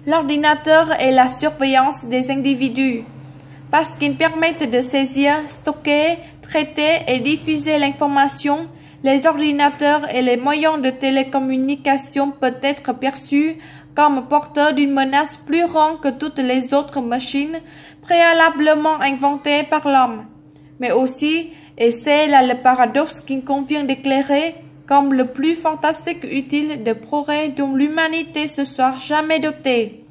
L'ordinateur est la surveillance des individus, parce qu'ils permettent de saisir, stocker, traiter et diffuser l'information. Les ordinateurs et les moyens de télécommunication peuvent être perçus comme porteurs d'une menace plus grande que toutes les autres machines préalablement inventées par l'homme. Mais aussi, et c'est là le paradoxe qu'il convient d'éclairer, comme le plus fantastique utile de progrès dont l'humanité se soit jamais dotée.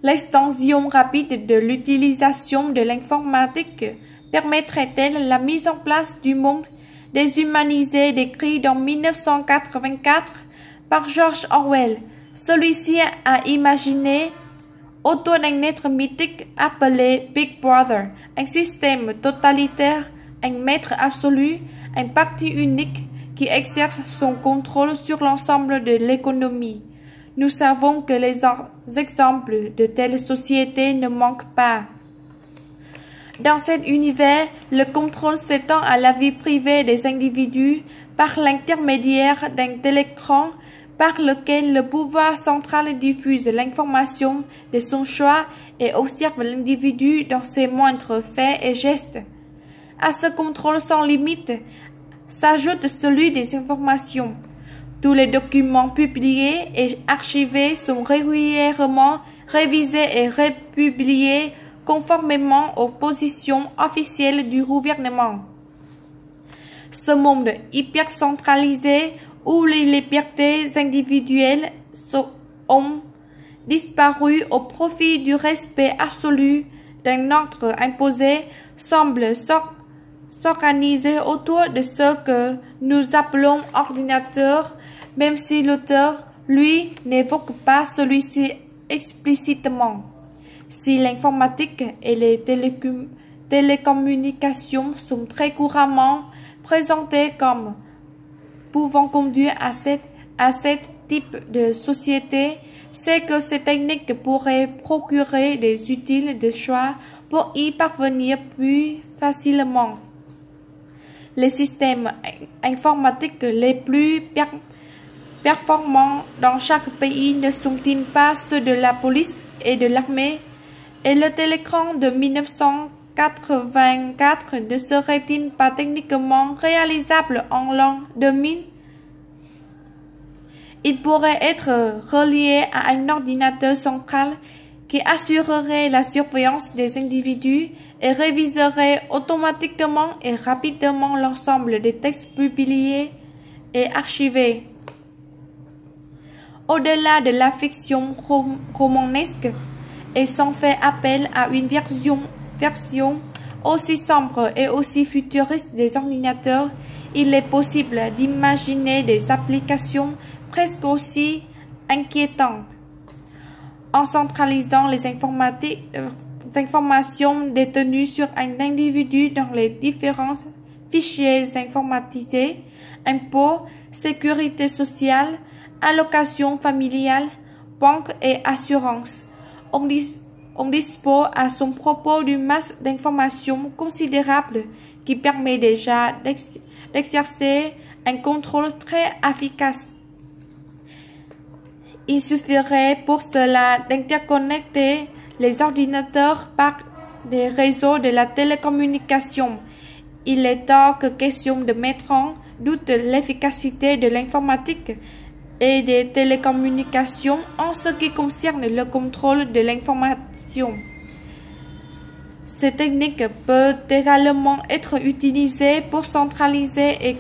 L'extension rapide de l'utilisation de l'informatique permettrait-elle la mise en place du monde déshumanisé décrit dans 1984 par George Orwell? Celui-ci a imaginé autour d'un être mythique appelé Big Brother, un système totalitaire, un maître absolu, un parti unique qui exerce son contrôle sur l'ensemble de l'économie. Nous savons que les exemples de telles sociétés ne manquent pas. Dans cet univers, le contrôle s'étend à la vie privée des individus par l'intermédiaire d'un tel écran par lequel le pouvoir central diffuse l'information de son choix et observe l'individu dans ses moindres faits et gestes. À ce contrôle sans limite s'ajoute celui des informations. Tous les documents publiés et archivés sont régulièrement révisés et republiés conformément aux positions officielles du gouvernement. Ce monde hypercentralisé où les libertés individuelles ont disparu au profit du respect absolu d'un ordre imposé semble s'organiser autour de ce que nous appelons ordinateur, même si l'auteur, lui, n'évoque pas celui-ci explicitement. Si l'informatique et les télécommunications sont très couramment présentées comme pouvant conduire à cet type de société, c'est que ces techniques pourraient procurer des utiles de choix pour y parvenir plus facilement. Les systèmes informatiques les plus performants dans chaque pays ne sont-ils pas ceux de la police et de l'armée? Et le télécran de 1984 ne serait-il pas techniquement réalisable en l'an 2000? Il pourrait être relié à un ordinateur central qui assurerait la surveillance des individus et réviserait automatiquement et rapidement l'ensemble des textes publiés et archivés. Au-delà de la fiction romanesque, et sans faire appel à une version aussi sombre et aussi futuriste des ordinateurs, il est possible d'imaginer des applications presque aussi inquiétantes. En centralisant les informations détenues sur un individu dans les différents fichiers informatisés, impôts, sécurité sociale, allocations familiales, banques et assurances, on dispose à son propos d'une masse d'informations considérable qui permet déjà d'exercer un contrôle très efficace. Il suffirait pour cela d'interconnecter les ordinateurs par des réseaux de la télécommunication. Il est hors que question de mettre en doute l'efficacité de l'informatique et des télécommunications en ce qui concerne le contrôle de l'information. Ces techniques peuvent également être utilisées pour centraliser et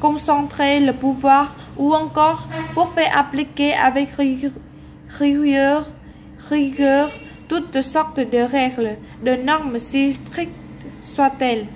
concentrer le pouvoir ou encore pour faire appliquer avec rigueur toutes sortes de règles, de normes si strictes soient-elles.